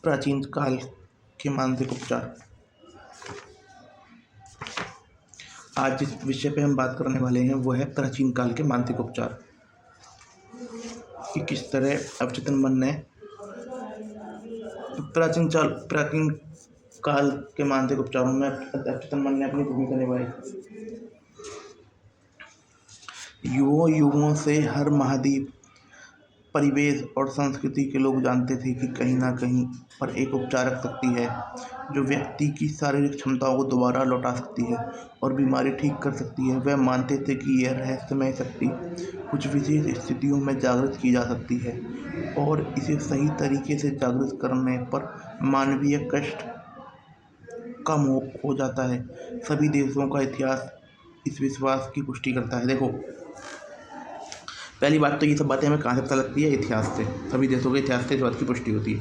प्राचीन काल के मानसिक उपचार। आज जिस विषय पे हम बात करने वाले हैं वो है प्राचीन काल के मानसिक उपचार, कि किस तरह अवचेतन मन ने प्राचीन काल के मानसिक उपचारों में अवचेतन मन ने अपनी भूमिका निभाई। युगों से हर महाद्वीप, परिवेश और संस्कृति के लोग जानते थे कि कहीं ना कहीं पर एक उपचारक शक्ति है जो व्यक्ति की शारीरिक क्षमताओं को दोबारा लौटा सकती है और बीमारी ठीक कर सकती है। वह मानते थे कि यह रहस्यमय शक्ति कुछ विशेष स्थितियों में जागृत की जा सकती है और इसे सही तरीके से जागृत करने पर मानवीय कष्ट कम हो जाता है। सभी देशों का इतिहास इस विश्वास की पुष्टि करता है। देखो, पहली बात तो ये सब बातें हमें कहाँ से पता लगती है? इतिहास से। सभी देशों के इतिहास से इस बात की पुष्टि होती है।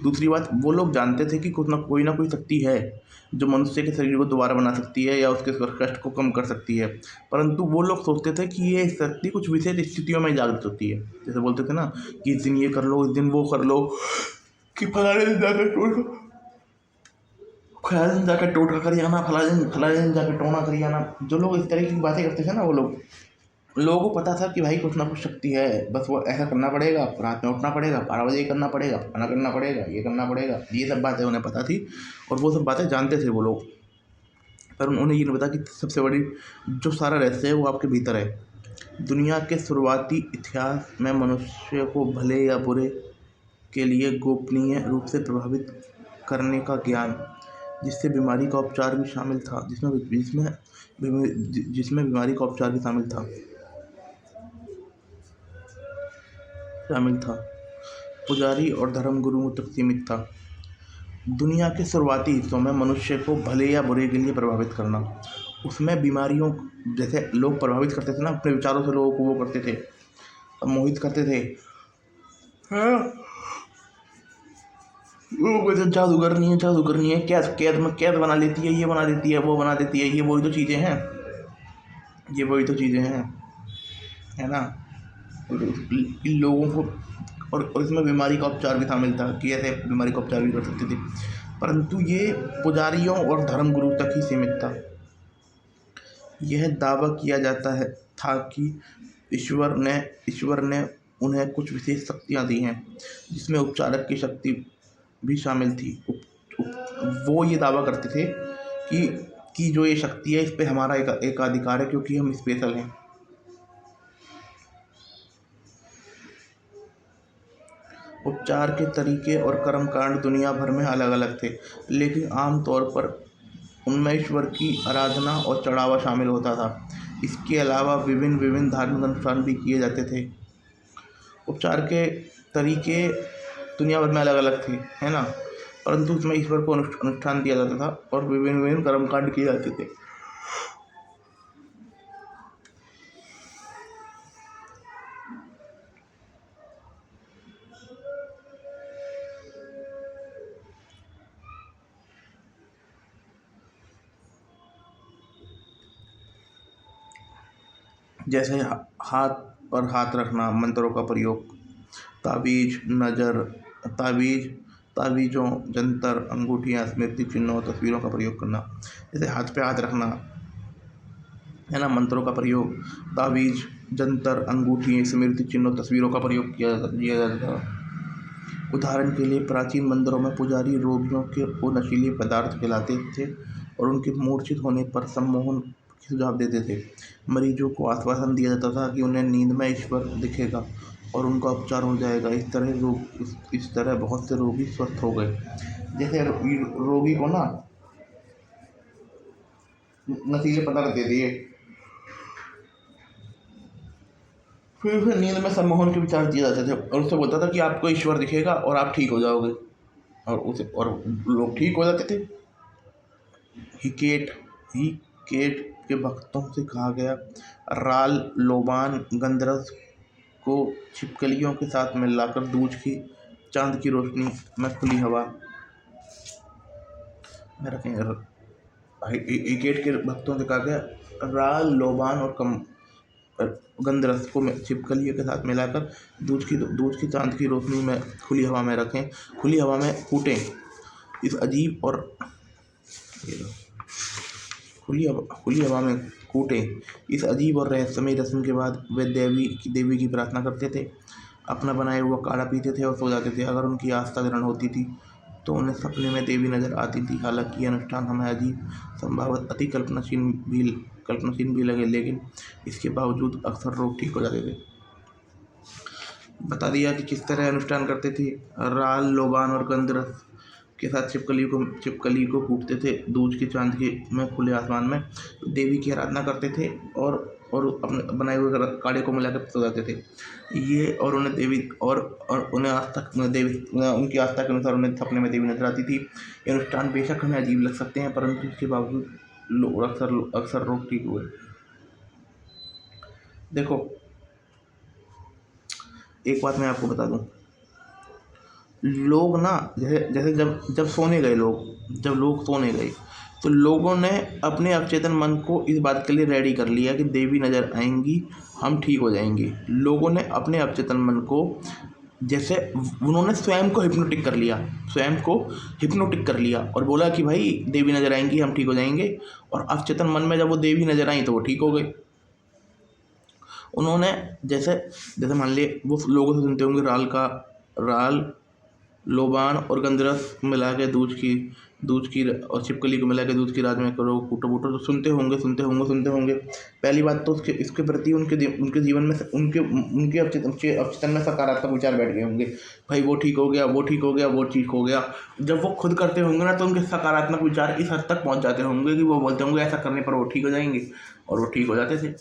दूसरी बात, वो लोग जानते थे कि कुछ ना कोई शक्ति है जो मनुष्य के शरीर को दोबारा बना सकती है या उसके कष्ट को कम कर सकती है, परंतु वो लोग सोचते थे कि ये शक्ति कुछ विशेष स्थितियों में जागृत होती है। जैसे बोलते थे ना कि इस दिन ये कर लो, इस दिन वो कर लो, कि फलाने दिन जाकर टोटका कर आना, फलाने दिन जाकर टोना कर आना। जो लोग इस तरह की बातें करते थे ना, वो लोगों को पता था कि भाई कुछ ना कुछ शक्ति है, बस वो ऐसा करना पड़ेगा, रात में उठना पड़ेगा, 12 बजे करना पड़ेगा, खाना करना पड़ेगा, ये करना पड़ेगा। ये सब बातें उन्हें पता थी और वो सब बातें जानते थे वो लोग, पर उन्हें ये नहीं पता कि सबसे बड़ी जो सारा रहस्य है वो आपके भीतर है। दुनिया के शुरुआती इतिहास में मनुष्य को भले या बुरे के लिए गोपनीय रूप से प्रभावित करने का ज्ञान, जिससे बीमारी का उपचार भी शामिल था, जिसमें बीमारी का उपचार भी शामिल था, पुजारी और धर्मगुरुओं तक सीमित था। दुनिया के शुरुआती हिस्सों में मनुष्य को भले या बुरे के लिए प्रभावित करना, उसमें बीमारियों, जैसे लोग प्रभावित करते थे ना, अपने विचारों से लोगों को वो करते थे, मोहित करते थे। जादूगर नहीं है, कैद बना लेती है, ये बना देती है, वो बना देती है। ये वही तो चीज़ें हैं, है ना। इन लोगों को और इसमें बीमारी का उपचार भी शामिल था कि ऐसे बीमारी का उपचार भी कर सकते थे, परंतु ये पुजारियों और धर्मगुरु तक ही सीमित था। यह दावा किया जाता था कि ईश्वर ने उन्हें कुछ विशेष शक्तियाँ दी हैं, जिसमें उपचारक की शक्ति भी शामिल थी। वो ये दावा करते थे कि जो ये शक्ति है, इस पे हमारा एक अधिकार है क्योंकि हम स्पेशल हैं। उपचार के तरीके और कर्मकांड दुनिया भर में अलग अलग थे, लेकिन आमतौर पर उनमें ईश्वर की आराधना और चढ़ावा शामिल होता था। इसके अलावा विभिन्न धार्मिक अनुष्ठान भी किए जाते थे। उपचार के तरीके दुनिया भर में अलग अलग थे, है ना, परंतु उसमें ईश्वर को अनुष्ठान दिया जाता था और विभिन्न कर्मकांड किए जाते थे। जैसे हाथ पर हाथ रखना, मंत्रों का प्रयोग, तावीज़ों, जंतर, अंगूठियाँ, स्मृति चिन्हों, तस्वीरों का प्रयोग करना। जैसे हाथ पे हाथ रखना, है ना, मंत्रों का प्रयोग, तावीज़, जंतर, अंगूठी, स्मृति चिन्हों, तस्वीरों का प्रयोग किया जाता था। उदाहरण के लिए प्राचीन मंदिरों में पुजारी रोगियों को नशीले पदार्थ खिलाते थे और उनके मूर्छित होने पर सम्मोहन के सुझाव देते थे। मरीजों को आश्वासन दिया जाता था कि उन्हें नींद में ईश्वर दिखेगा और उनका उपचार हो जाएगा। इस तरह बहुत से रोगी स्वस्थ हो गए। जैसे रोगी को ना नशीले पदार्थ दे दिए, फिर उसे नींद में सम्मोहन के विचार दिए जाते थे और उससे बोलता था कि आपको ईश्वर दिखेगा और आप ठीक हो जाओगे, और लोग ठीक हो जाते थे। हिकेट के भक्तों से कहा गया, राल लोबान गंधरस को छिपकलियों के साथ मिलाकर दूज की चांद की रोशनी में खुली हवा में रखें। हिकेट के भक्तों से कहा गया, राल लोबान और गंध रस को छिपकलियों के साथ मिलाकर दूध की चांद की रोशनी में खुली हवा में रखें, खुली हवा में कूटें। इस अजीब और ये लो, खुली हवा में कूटें। इस अजीब और रहस्यमय रस्म के बाद वे देवी की प्रार्थना करते थे, अपना बनाया हुआ काढ़ा पीते थे और सो जाते थे। अगर उनकी आस्था दृढ़ होती थी तो उन्हें सपने में देवी नजर आती थी। हालांकि यह अनुष्ठान हमें अजीब, संभवतः अति कल्पनाशील भी लगे, लेकिन इसके बावजूद अक्सर रोग ठीक हो जाते थे। बता दिया कि किस तरह अनुष्ठान करते थे। राल, लोबान और गंधरस के साथ छिपकली को कूटते थे दूज की चांद के में खुले आसमान में। देवी की आराधना करते थे और अपने बनाए हुए काढ़े को मिलाकर सो जाते थे। ये और उन्हें देवी और उन्हें आज तक देवी उनकी आस्था के अनुसार उन्हें सपने में देवी नजर आती थी। ये अनुष्ठान बेशक हमें अजीब लग सकते हैं, परंतु इसके बावजूद लोग अक्सर रोग ठीक हुए। देखो, एक बात मैं आपको बता दूं, लोग ना जैसे जैसे जब लोग सोने गए तो लोगों ने अपने अवचेतन मन को इस बात के लिए रेडी कर लिया कि देवी नज़र आएंगी, हम ठीक हो जाएंगे। लोगों ने अपने अवचेतन मन को जैसे उन्होंने स्वयं को हिप्नोटिक कर लिया और बोला कि भाई देवी नज़र आएंगी, हम ठीक हो जाएंगे। और अवचेतन मन में जब वो देवी नज़र आई तो वो ठीक हो गए। उन्होंने जैसे जैसे मान लिए वो लोगों से सुनते होंगे, राल, लोबान और गंधरस मिला के दूध की और छिपकली को मिला के दूध की रात में करो कूटो बूटो, तो सुनते होंगे। पहली बात तो इसके प्रति उनके जीवन में उनके अवचेतन में सकारात्मक विचार बैठ गए होंगे। भाई वो ठीक हो गया, वो ठीक हो गया, वो ठीक हो गया। जब वो खुद करते होंगे ना तो उनके सकारात्मक विचार इस हद तक पहुँच जाते होंगे कि वो बोलते होंगे ऐसा करने पर वो ठीक हो जाएंगे, और वो ठीक हो जाते थे।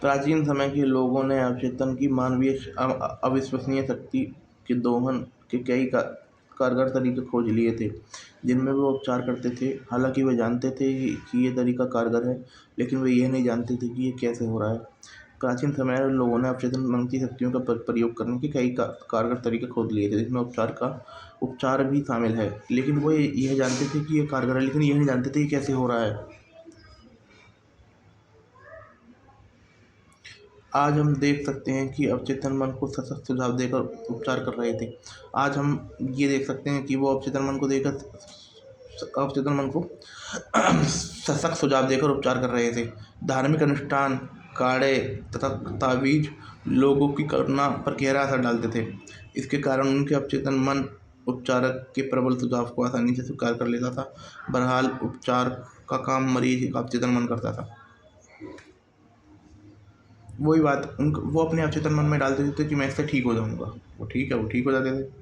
प्राचीन समय के लोगों ने अवचेतन की मानवीय अविश्वसनीय शक्ति के दोहन के कई कारगर तरीके खोज लिए थे, जिनमें वो उपचार करते थे। हालांकि वे जानते थे कि ये तरीका कारगर है, लेकिन वे यह नहीं जानते थे कि ये कैसे हो रहा है। प्राचीन समय में लोगों ने अवचेतन मन की शक्तियों का प्रयोग करने के कई कारगर तरीके खोज लिए थे, जिसमें उपचार भी शामिल है। लेकिन वो यह जानते थे कि ये कारगर है, लेकिन यह नहीं जानते थे कि कैसे हो रहा है। आज हम देख सकते हैं कि अवचेतन मन को सशक्त सुझाव देकर उपचार कर रहे थे। आज हम ये देख सकते हैं कि वो अवचेतन मन को सशक्त सुझाव देकर उपचार कर रहे थे। धार्मिक अनुष्ठान, काढ़े तथा तावीज लोगों की कल्पना पर गहरा असर डालते थे। इसके कारण उनके अवचेतन मन उपचारक के प्रबल सुझाव को आसानी से स्वीकार कर लेता था। बहरहाल, उपचार का काम मरीज का अवचेतन मन करता था। वही बात वो अपने अवचेतन मन में डालते थे कि मैं इससे ठीक हो जाऊंगा, वो ठीक है, वो ठीक हो जाते थे।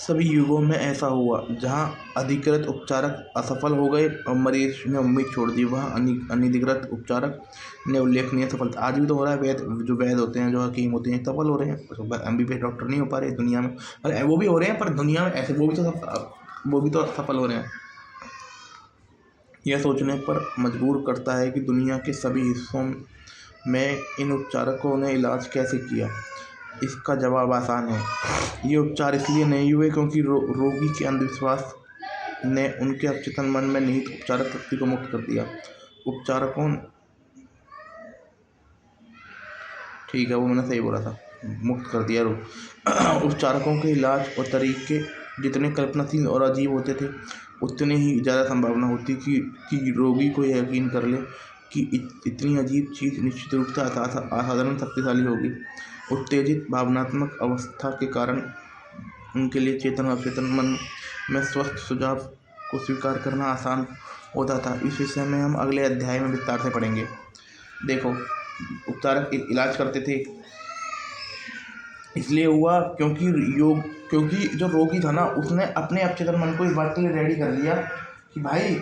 सभी युगों में ऐसा हुआ। जहाँ अधिकृत उपचारक असफल हो गए और मरीज ने उम्मीद छोड़ दी, वहाँ अनधिकृत उपचारक ने उल्लेखनीय सफलता। आज भी तो हो रहा है। जो वैद्य होते हैं, जो हकीम होते हैं, सफल हो रहे हैं। एमबीबीएस डॉक्टर नहीं हो पा रहे दुनिया में, अरे वो भी हो रहे हैं, पर दुनिया में ऐसे वो भी तो सफल हो रहे हैं। यह सोचने पर मजबूर करता है कि दुनिया के सभी हिस्सों में इन उपचारकों ने इलाज कैसे किया। इसका जवाब आसान है। ये उपचार इसलिए नहीं हुए क्योंकि रोगी के अंधविश्वास ने उनके अवचेतन मन में निहित उपचारक शक्ति को मुक्त कर दिया। उपचारकों ठीक है, वो मैंने सही बोला था, मुक्त कर दिया। उपचारकों के इलाज और तरीके जितने कल्पनाशील और अजीब होते थे, उतनी ही ज़्यादा संभावना होती कि रोगी को यह यकीन कर ले कि इतनी अजीब चीज़ निश्चित रूप से असाधारण शक्तिशाली होगी। उत्तेजित भावनात्मक अवस्था के कारण उनके लिए चेतन और अचेतन मन में स्वस्थ सुझाव को स्वीकार करना आसान होता था। इस विषय में हम अगले अध्याय में विस्तार से पढ़ेंगे। देखो, उपचारक इलाज करते थे इसलिए हुआ क्योंकि जो रोगी था ना, उसने अपने अवचेतन मन को इस बात के लिए रेडी कर लिया कि भाई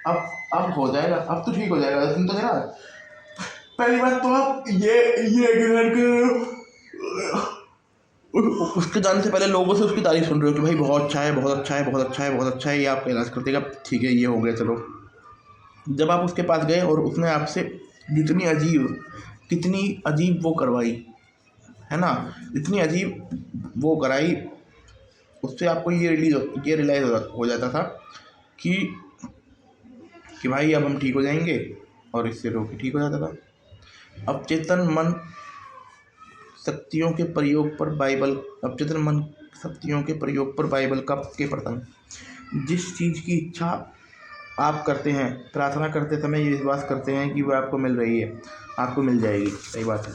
अब हो जाएगा, अब तो ठीक हो जाएगा। तुम तो है। पहली बात तो आप ये उसके जाने से पहले लोगों से उसकी तारीफ सुन रहे हो कि भाई बहुत अच्छा है, बहुत अच्छा है, बहुत अच्छा है, बहुत अच्छा है, ये आपका इलाज कर देगा, ठीक है, ये हो गया, चलो। जब आप उसके पास गए और उसने आपसे कितनी अजीब वो करवाई, है ना, इतनी अजीब वो कराई, उससे आपको ये रियलाइज हो जाता था कि भाई अब हम ठीक हो जाएंगे, और इससे रोगी ठीक हो जाता था। अवचेतन मन शक्तियों के प्रयोग पर बाइबल के प्रथम। जिस चीज़ की इच्छा आप करते हैं, प्रार्थना करते समय ये विश्वास करते हैं कि वह आपको मिल रही है, आपको मिल जाएगी। सही बात है।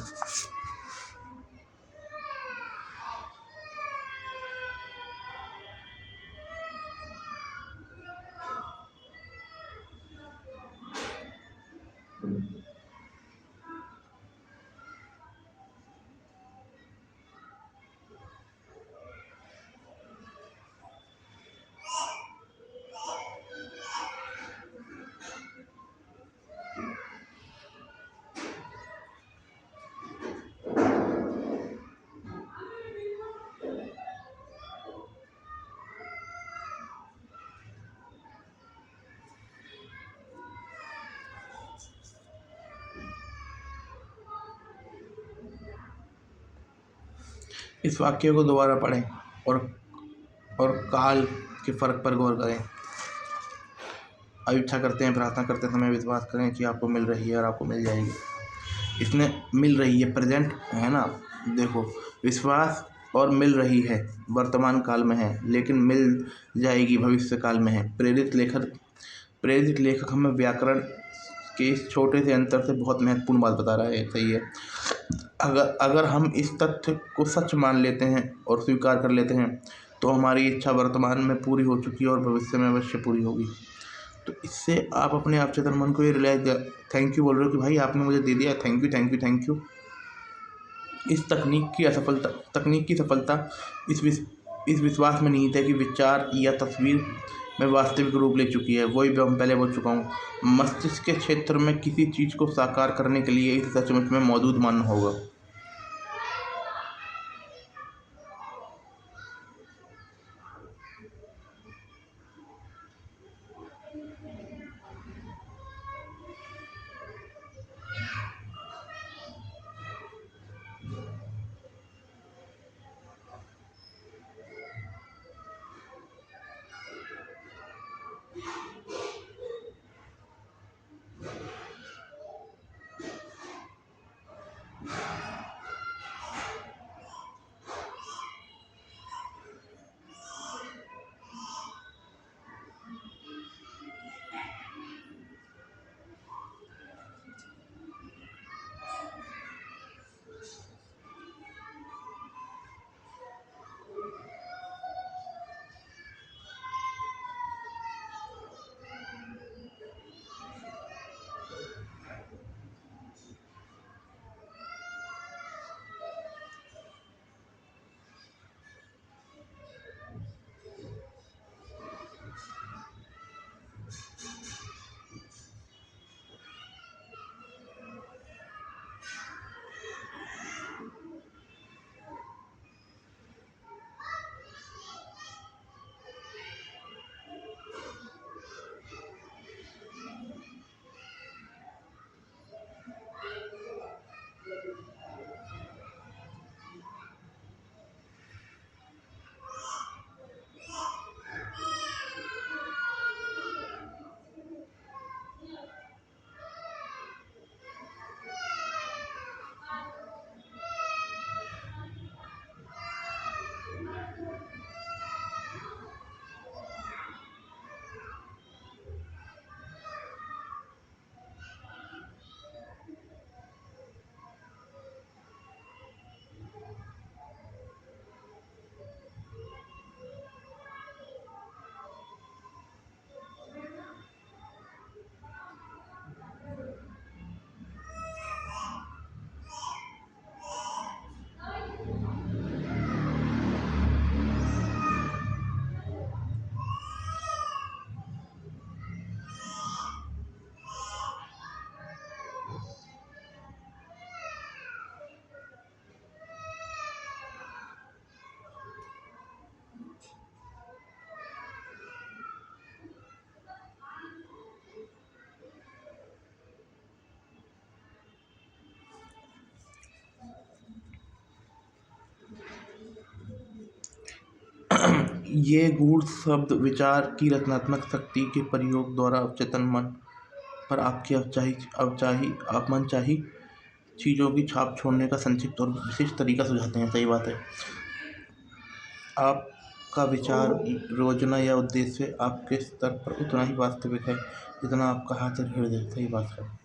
इस वाक्य को दोबारा पढ़ें और काल के फर्क पर गौर करें। अब इच्छा करते हैं, प्रार्थना करते समय विश्वास करें कि आपको मिल रही है और आपको मिल जाएगी। इसने मिल रही है, प्रेजेंट है ना। देखो, विश्वास और मिल रही है वर्तमान काल में है, लेकिन मिल जाएगी भविष्य काल में है। प्रेरित लेखक हमें व्याकरण के इस छोटे से अंतर से बहुत महत्वपूर्ण बात बता रहा है। सही है। अगर हम इस तथ्य को सच मान लेते हैं और स्वीकार कर लेते हैं, तो हमारी इच्छा वर्तमान में पूरी हो चुकी है और भविष्य में अवश्य पूरी होगी। तो इससे आप अपने अवचेतन मन को ये रियलाइज, थैंक यू बोल रहे हो कि भाई आपने मुझे दे दिया, thank you thank you thank you. इस तकनीक की सफलता इस विश्वास में निहित है कि विचार या तस्वीर में वास्तविक रूप ले चुकी है। वही मैं पहले बोल चुका हूँ। मस्तिष्क के क्षेत्र में किसी चीज़ को साकार करने के लिए इसे सचमुच में मौजूद मानना होगा। ये गूढ़ शब्द विचार की रचनात्मक शक्ति के प्रयोग द्वारा अवचेतन मन पर आपकी मनचाही चीज़ों की छाप छोड़ने का संक्षिप्त और विशिष्ट तरीका सुझाते हैं। सही बात है। आपका विचार, योजना या उद्देश्य आपके स्तर पर उतना ही वास्तविक है जितना आपका हाथ और हृदय। सही बात है।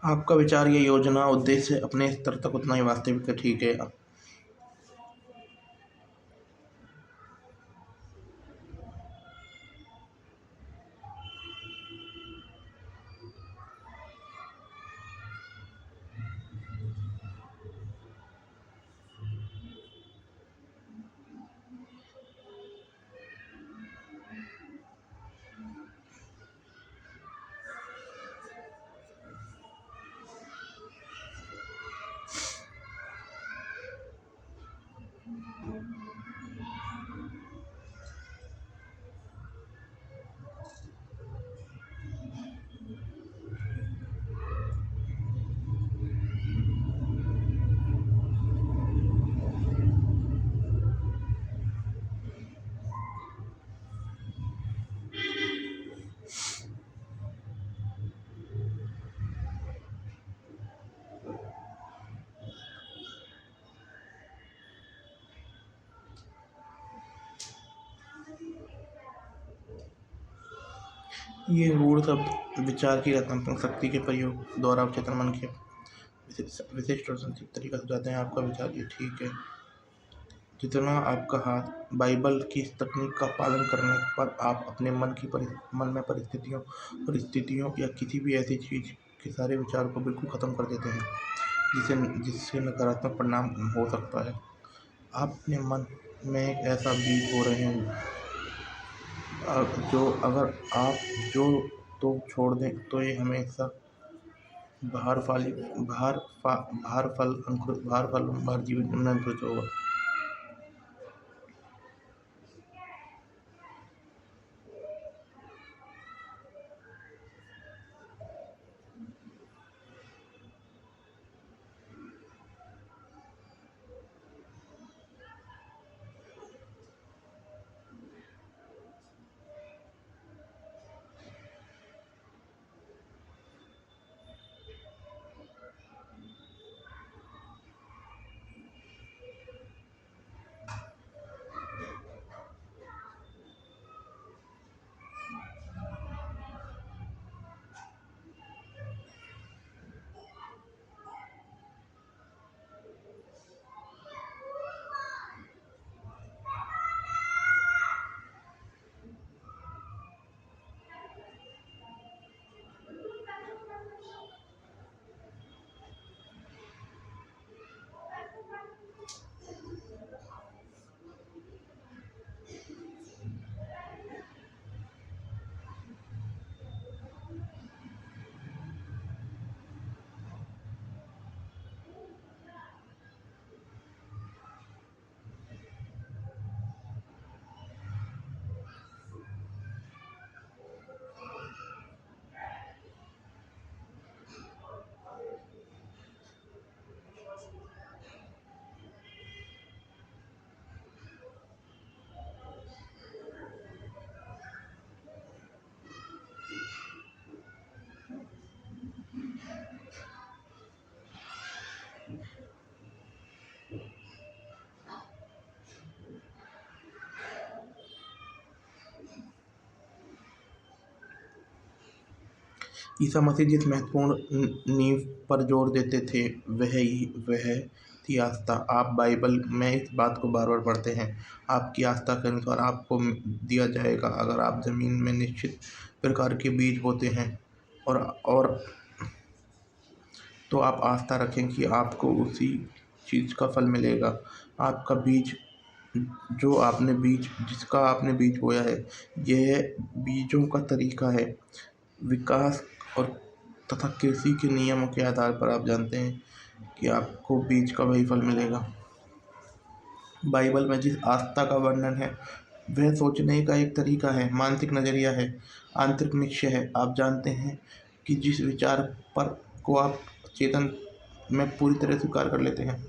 आपका विचार या योजना उद्देश्य अपने स्तर तक उतना ही वास्तविक है। ठीक है। ये गूढ़ शब्द विचार की रचनात्मक शक्ति के प्रयोग द्वारा अवचेतन मन के विशिष्ट और संक्षिप्त तरीका सुझाते हैं। आपका विचार ये ठीक है। जितना आपका हाथ बाइबल की इस तकनीक का पालन करने पर आप अपने मन में परिस्थितियों या किसी भी ऐसी चीज़ के सारे विचार को बिल्कुल ख़त्म कर देते हैं जिससे नकारात्मक परिणाम हो सकता है। आप अपने मन में एक ऐसा बीज बो रहे हैं जो अगर आप जो तो छोड़ दें तो ये हमेशा बाहर फल बाहर जीवन में अंकुरित होगा। ईसा मसीह जिस महत्वपूर्ण नींव पर जोर देते थे वह थी आस्था। आप बाइबल में इस बात को बार बार पढ़ते हैं, आपकी आस्था के अनुसार आपको दिया जाएगा। अगर आप ज़मीन में निश्चित प्रकार के बीज बोते हैं और तो आप आस्था रखें कि आपको उसी चीज़ का फल मिलेगा। आपका बीज जिसका आपने बीज बोया है, यह बीजों का तरीका है विकास और तथा कृषि के नियमों के आधार पर आप जानते हैं कि आपको बीज का वही फल मिलेगा। बाइबल में जिस आस्था का वर्णन है वह सोचने का एक तरीका है, मानसिक नज़रिया है, आंतरिक निश्चय है। आप जानते हैं कि जिस विचार पर को आप चेतन में पूरी तरह स्वीकार कर लेते हैं।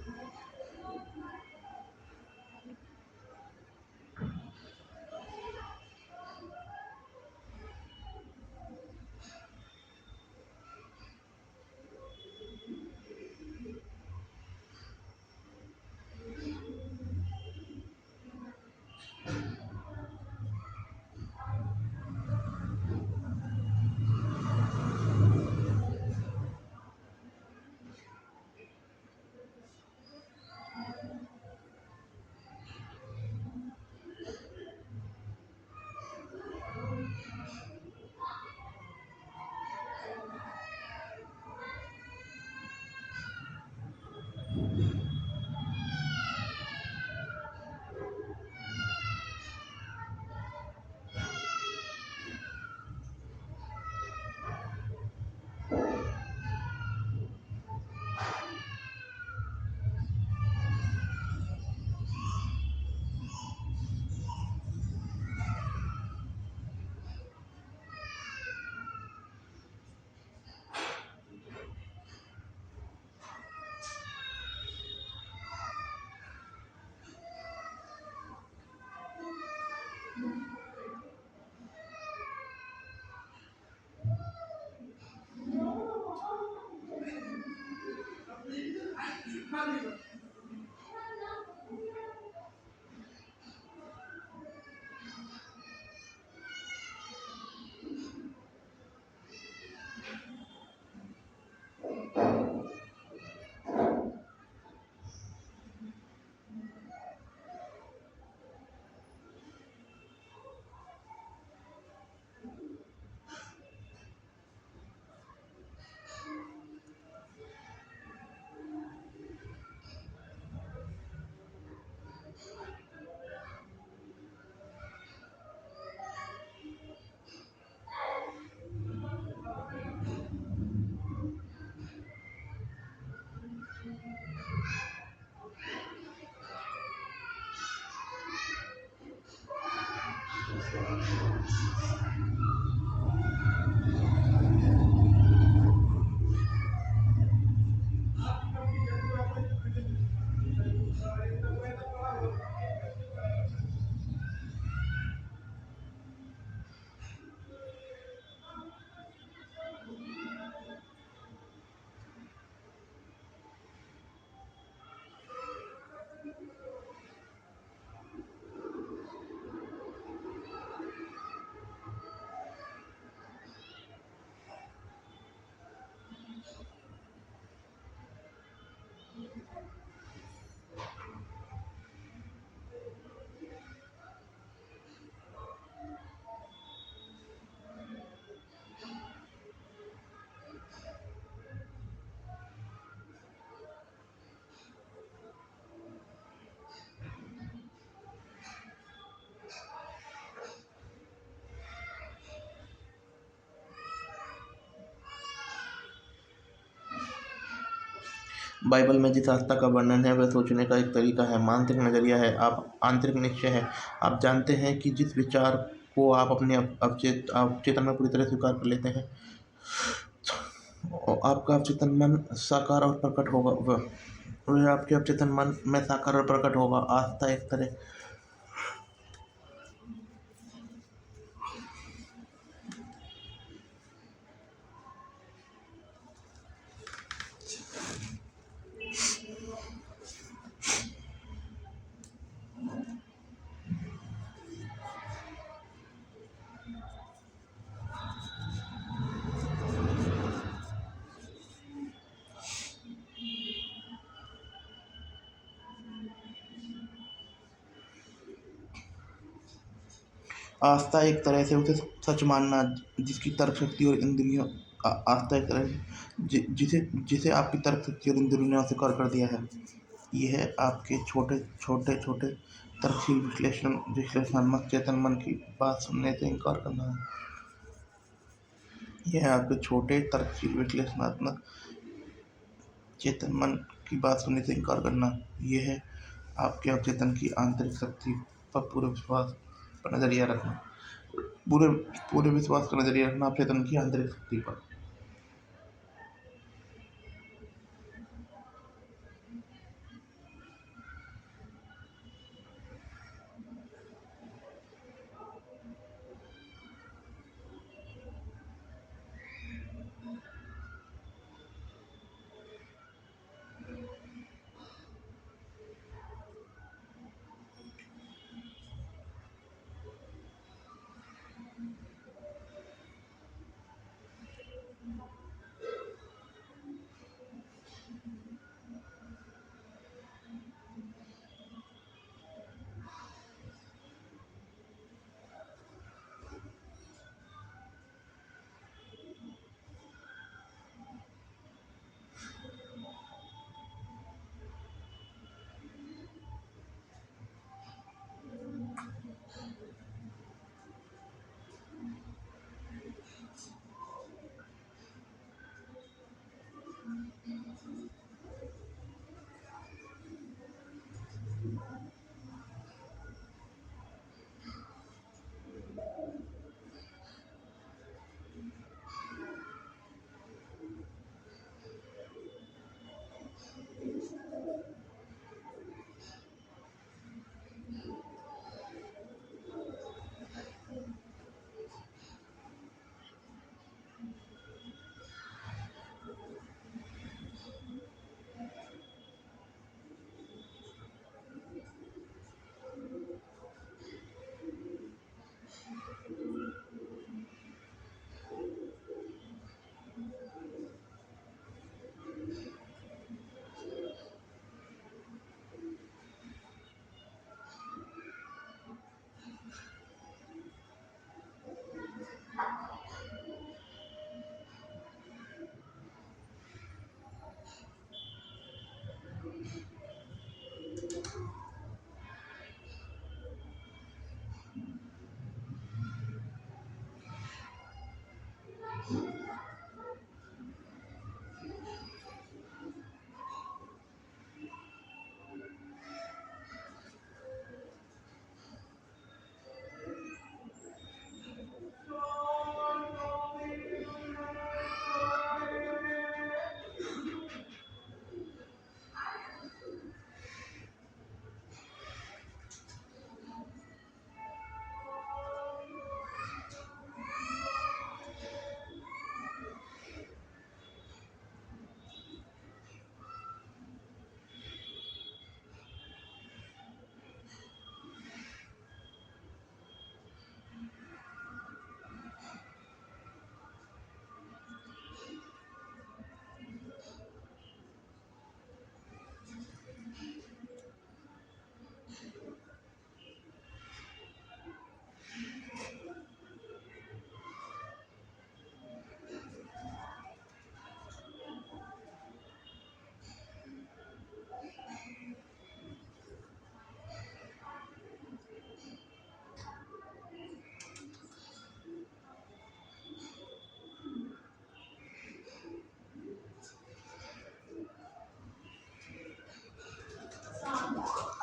बाइबल में जिस आस्था का वर्णन है वह सोचने का एक तरीका है, मानसिक नज़रिया है, आप आंतरिक निश्चय है। आप जानते हैं कि जिस विचार को आप अपने अवचेतन में पूरी तरह स्वीकार कर लेते हैं, आपका अवचेतन मन साकार और प्रकट होगा। वह आपके अवचेतन मन में साकार और प्रकट होगा। आस्था एक तरह आस्था एक तरह से उसे सच मानना जिसकी तर्क शक्ति और इंद्रियों आस्था एक तरह से जिसे जिसे आपकी तर्क शक्ति और इंद्रियों ने अस्वीकार कर दिया है। यह आपके छोटे छोटे छोटे तर्कशील विश्लेषणात्मक चेतन मन की बात सुनने से इनकार करना है। यह आपके छोटे तर्कशील विश्लेषणात्मक चेतन मन की बात सुनने से इनकार करना। यह है आपके अवचेतन की आंतरिक शक्ति पर पूरे विश्वास पर नजरिया रखना। पूरे पूरे विश्वास का नजरिया रखना अवचेतन की आंतरिक शक्ति पर।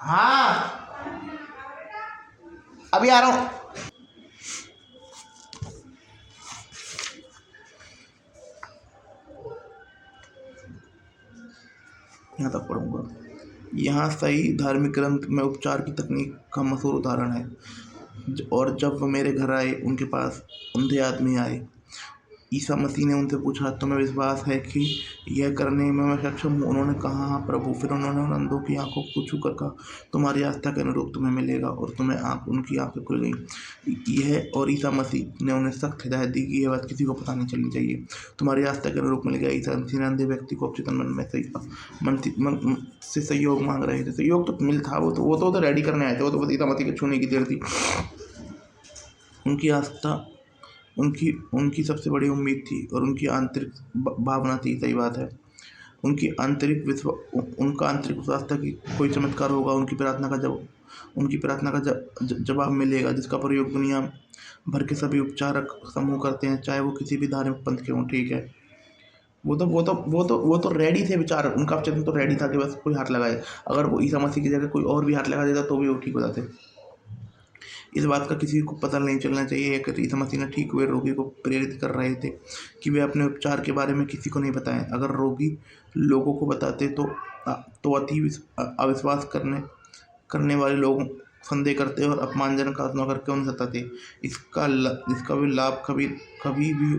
हाँ, अभी आ रहा हूँ। यहाँ तक पढ़ूंगा। यहाँ सही धार्मिक ग्रंथ में उपचार की तकनीक का मशहूर उदाहरण है। और जब वह मेरे घर आए, उनके पास अंधे आदमी आए। ईसा मसीह ने उनसे पूछा, तुम्हें विश्वास है कि यह करने में मैं सक्षम हूँ? उन्होंने कहा, हाँ प्रभु। फिर उन्होंने उन अंधों की आंखों को छूकर कहा, तुम्हारी आस्था के अनुरूप तुम्हें मिलेगा। और उनकी आंखें खुल गईं। यह और ईसा मसीह ने उन्हें सख्त हिदायत दी कि यह बात किसी को पता नहीं चलनी चाहिए। तुम्हारी आस्था के अनुरूप मिलेगा। ईसा मसीह ने अंधे व्यक्ति को अपचेतन मन से सहयोग मांग रहे थे। सहयोग तो मिल था, वो तो रेडी करने आए थे। वो तो बस ईसा मसीह के छूने की देर थी। उनकी आस्था उनकी उनकी सबसे बड़ी उम्मीद थी और उनकी आंतरिक भावना थी। सही बात है। उनका आंतरिक विश्वास था कि कोई चमत्कार होगा, उनकी प्रार्थना का जवाब मिलेगा, जिसका प्रयोग दुनिया भर के सभी उपचारक समूह करते हैं, चाहे वो किसी भी धार्मिक पंथ के हों। ठीक है। वो तो रेडी थे विचार, उनका चेतन तो रेडी था कि बस कोई हाथ लगाए। अगर वो ईसा मसीह की जगह कोई और भी हाथ लगा देता तो भी वो ठीक हो जाते। इस बात का किसी को पता नहीं चलना चाहिए कि ईसा मसीह ने ठीक हुए रोगी को प्रेरित कर रहे थे कि वे अपने उपचार के बारे में किसी को नहीं बताएं। अगर रोगी लोगों को बताते तो अविश्वास करने वाले लोग संदेह करते और अपमानजनक आत्मा करके उन्हें सताते। इसका वे लाभ कभी भी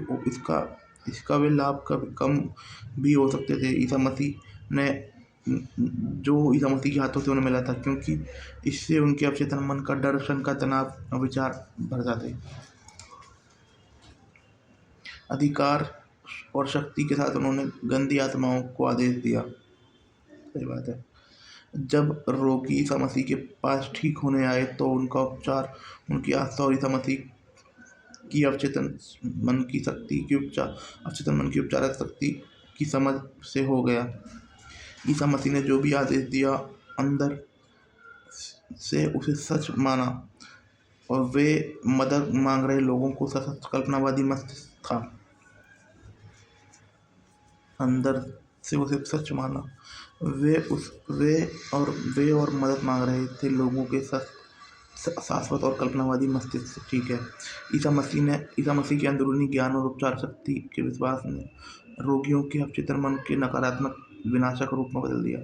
इसका वे लाभ कभी कम भी हो सकते थे। ईसा मसीह के हाथों से उन्हें मिला था, क्योंकि इससे उनके अवचेतन मन का डर, शंका, तनाव, विचार भर जाते। अधिकार और शक्ति के साथ उन्होंने गंदी आत्माओं को आदेश दिया। सही बात है। जब रोगी ईसा मसीह के पास ठीक होने आए तो उनका उपचार उनकी आस्था और ईसा मसीह की अवचेतन मन की उपचारक शक्ति की समझ से हो गया। ईसा मसीह ने जो भी आदेश दिया, अंदर से उसे सच माना और वे मदद मांग रहे लोगों को सशक्त कल्पनावादी मस्तिष्क था। अंदर से उसे सच माना, वे और मदद मांग रहे थे लोगों के शाश्वत और कल्पनावादी मस्तिष्क। ठीक है। ईसा मसीह के अंदरूनी ज्ञान और उपचार शक्ति के विश्वास ने रोगियों के अवचेतन मन के नकारात्मक विनाशक रूप में बदल दिया।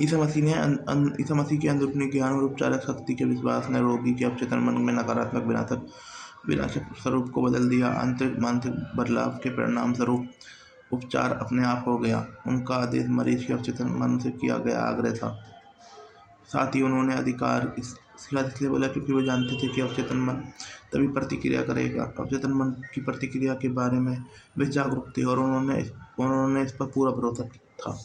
ईसा मसीह के अंदरूनी ज्ञान और उपचारक शक्ति के विश्वास ने रोगी के अवचेतन मन में नकारात्मक विनाशक स्वरूप को बदल दिया। आंतरिक मानसिक बदलाव के परिणाम स्वरूप उपचार अपने आप हो गया। उनका आदेश मरीज के अवचेतन मन से किया गया आग्रह था। साथ ही उन्होंने अधिकार इसलिए बोला क्योंकि वो जानते थे कि अवचेतन मन तभी प्रतिक्रिया करेगा। अवचेतन मन की प्रतिक्रिया के बारे में वे जागरूक थे और उन्होंने इस पर पूरा भरोसा था।